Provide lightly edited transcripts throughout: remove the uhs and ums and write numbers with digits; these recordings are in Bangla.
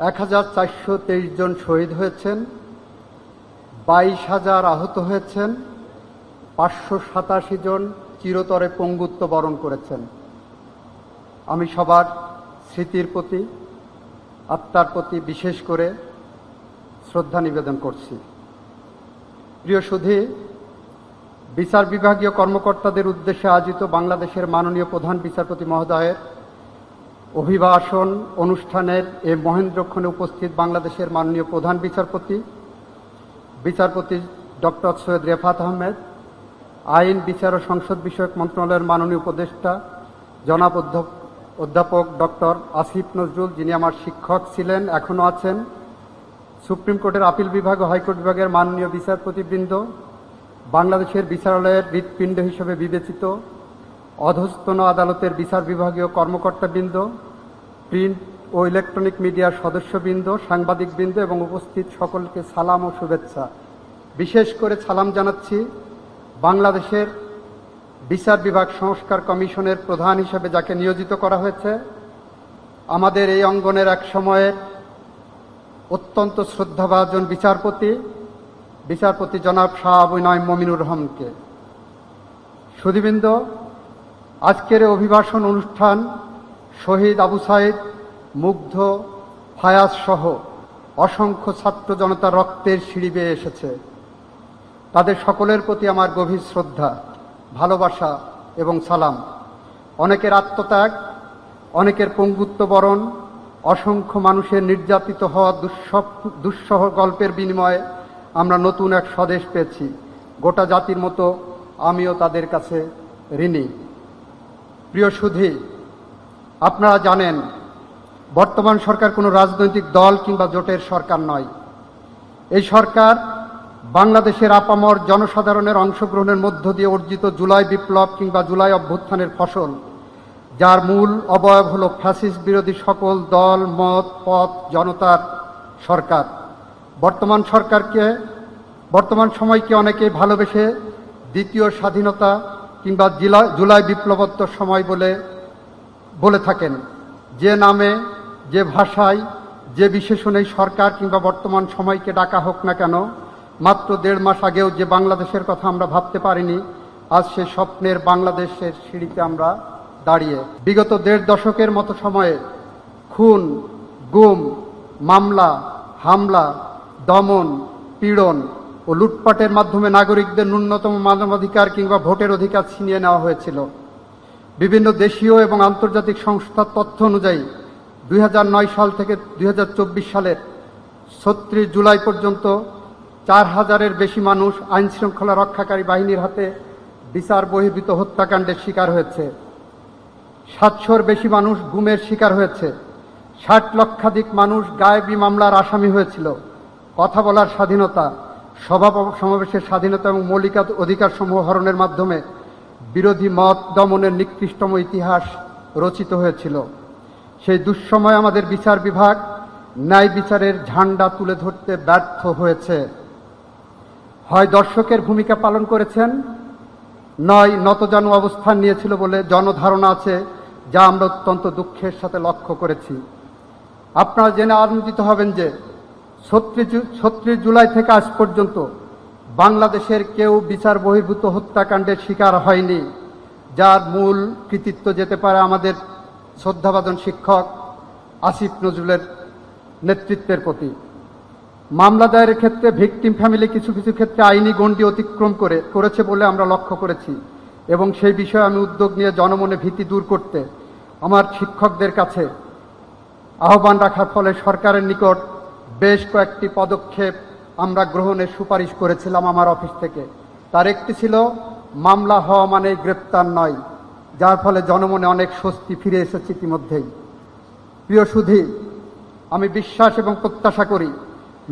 1423 জন শহীদ হয়েছেন, 22,000 আহত হয়েছেন, 587 জন চিরতরে পঙ্গুত্ব বরণ করেছেন। আমি সবার স্মৃতির প্রতি, আত্মার প্রতি বিশেষ করে শ্রদ্ধা নিবেদন করছি। প্রিয় সুধী, বিচার বিভাগীয় কর্মকর্তাদের উদ্দেশ্যে আয়োজিত বাংলাদেশের মাননীয় প্রধান বিচারপতি মহোদয়ের অভিভাষণ অনুষ্ঠানের এ মহেন্দ্রক্ষণে উপস্থিত বাংলাদেশের মাননীয় প্রধান বিচারপতি ডক্টর সৈয়দ রেফাত আহমেদ, আইন, বিচার ও সংসদ বিষয়ক মন্ত্রণালয়ের মাননীয় উপদেষ্টা জনাব অধ্যাপক ডক্টর আসিফ নজরুল, যিনি আমার শিক্ষক ছিলেন, এখনও আছেন, সুপ্রিম কোর্টের আপিল বিভাগ ও হাইকোর্ট বিভাগের মাননীয় বিচারপতিবৃন্দ, বাংলাদেশের বিচারালয়ের হৃৎপিণ্ড হিসেবে বিবেচিত অধস্তন আদালতের বিচার বিভাগীয় কর্মকর্তাবৃন্দ, প্রিন্ট ও ইলেকট্রনিক মিডিয়ার সদস্যবৃন্দ, সাংবাদিকবৃন্দ এবং উপস্থিত সকলকে সালাম ও শুভেচ্ছা। বিশেষ করে সালাম জানাচ্ছি বাংলাদেশের বিচার বিভাগ সংস্কার কমিশনের প্রধান হিসেবে যাকে নিয়োজিত করা হয়েছে, আমাদের এই অঙ্গনের এক সময়ের অত্যন্ত শ্রদ্ধাভাজন বিচারপতি জনাব শাহ আবু নঈম মমিনুর রহমানকে। সুধীবৃন্দ, আজকের অভিভাষণ অনুষ্ঠান শহীদ আবু সাইদ, মুগ্ধ, ফায়াজ সহ অসংখ্য ছাত্র জনতার রক্তের সিঁড়ি বেয়ে এসেছে। তাদের সকলের প্রতি আমার গভীর শ্রদ্ধা, ভালোবাসা এবং সালাম। অনেকের আত্মত্যাগ, অনেকের পঙ্গুত্ব বরণ, অসংখ্য মানুষের নির্যাতিত হওয়া দুঃসহ গল্পের বিনিময়ে আমরা নতুন এক স্বদেশ পেয়েছি। গোটা জাতির মতো আমিও তাদের কাছে ঋণী। প্রিয় সুধী, আপনারা জানেন বর্তমান সরকার কোনো রাজনৈতিক দল কিংবা জোটের সরকার নয়। এই সরকার বাংলাদেশের আপামর জনসাধারণের অংশগ্রহণের মধ্য দিয়ে অর্জিত জুলাই বিপ্লব কিংবা জুলাই অভ্যুত্থানের ফসল, যার মূল অবয়ব হল ফ্যাসিস্ট বিরোধী সকল দল, মত, পথ, জনতার সরকার। বর্তমান সময়কে অনেকে ভালোবেসে দ্বিতীয় স্বাধীনতা কিংবা জুলাই বিপ্লবোত্তর সময় বলে থাকেন। যে নামে, যে ভাষায়, যে বিশেষণেই সরকার কিংবা বর্তমান সময়কে ডাকা হোক না কেন, মাত্র 1.5 মাস আগেও যে বাংলাদেশের কথা আমরা ভাবতে পারিনি, আজ সে স্বপ্নের বাংলাদেশের সিঁড়িতে আমরা দাঁড়িয়ে। বিগত 1.5 দশকের মতো সময়ে খুন, গুম, মামলা, হামলা, দমন, পীড়ন ও লুটপাটের মাধ্যমে নাগরিকদের ন্যূনতম মানবাধিকার কিংবা ভোটের অধিকার ছিনিয়ে নেওয়া হয়েছিল। বিভিন্ন দেশীয় এবং আন্তর্জাতিক সংস্থার তথ্য অনুযায়ী 2009 সাল থেকে 2024 সালের 36 জুলাই পর্যন্ত 4000-এর বেশি মানুষ আইনশৃঙ্খলা রক্ষাকারী বাহিনীর হাতে বিচার বহির্ভূত হত্যাকাণ্ডের শিকার হয়েছে। 700-র বেশি মানুষ গুমের শিকার হয়েছে। 60 লক্ষাধিক মানুষ গায়েবী মামলার আসামি হয়েছিল। কথা বলার স্বাধীনতা, সভা সমাবেশের স্বাধীনতা এবং মৌলিক অধিকারসমূহ হরণের মাধ্যমে বিরোধী মত দমনের নিকৃষ্টতম ইতিহাস রচিত হয়েছিল। সেই দুঃসময় আমাদের বিচার বিভাগ ন্যায় বিচারের ঝান্ডা তুলে ধরতে ব্যর্থ হয়েছে। হয় দর্শকের ভূমিকা পালন করেছেন, নয় নতজানু অবস্থান নিয়েছিল বলে জনধারণা আছে, যা আমরা অত্যন্ত দুঃখের সাথে লক্ষ্য করেছি। আপনারা জেনে আনন্দিত হবেন যে 36 জুলাই থেকে আজ পর্যন্ত বাংলাদেশের কেউ বিচার বহির্ভূত হত্যাকাণ্ডের শিকার হয়নি, যার মূল কৃতিত্ব যেতে পারে আমাদের শ্রদ্ধাভাজন শিক্ষক আসিফ নজরুলের নেতৃত্বের প্রতি। মামলা দায়েরের ক্ষেত্রে ভিকটিম ফ্যামিলি কিছু ক্ষেত্রে আইনি গণ্ডি অতিক্রম করেছে বলে আমরা লক্ষ্য করেছি, এবং সেই বিষয়ে আমি উদ্যোগ নিয়ে জনমনে ভীতি দূর করতে আমার শিক্ষকদের কাছে আহ্বান রাখার ফলে সরকারের নিকট বেশ কয়েকটি পদক্ষেপ আমরা গ্রহণের সুপারিশ করেছিলাম আমার অফিস থেকে। তার একটি ছিল মামলা হওয়া মানে গ্রেপ্তার নয়, যার ফলে জনমনে অনেক স্বস্তি ফিরে এসেছে ইতিমধ্যেই। প্রিয় সুধী, আমি বিশ্বাস এবং প্রত্যাশা করি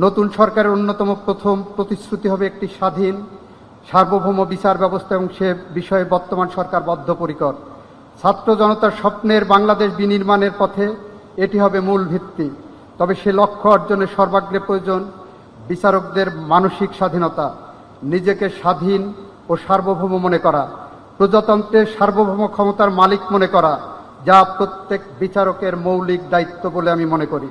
নতুন সরকারের অন্যতম প্রথম প্রতিশ্রুতি হবে একটি স্বাধীন, সার্বভৌম বিচার ব্যবস্থা, এবং সে বিষয়ে বর্তমান সরকার বদ্ধপরিকর। ছাত্র জনতার স্বপ্নের বাংলাদেশ বিনির্মাণের পথে এটি হবে মূল ভিত্তি। তবে সে লক্ষ্য অর্জনের সর্বাগ্রে প্রয়োজন বিচারকদের মানসিক স্বাধীনতা, নিজেকে স্বাধীন ও সার্বভৌম মনে করা, প্রজাতন্ত্রের সার্বভৌম ক্ষমতার মালিক মনে করা, যা প্রত্যেক বিচারকের মৌলিক দায়িত্ব বলে আমি মনে করি।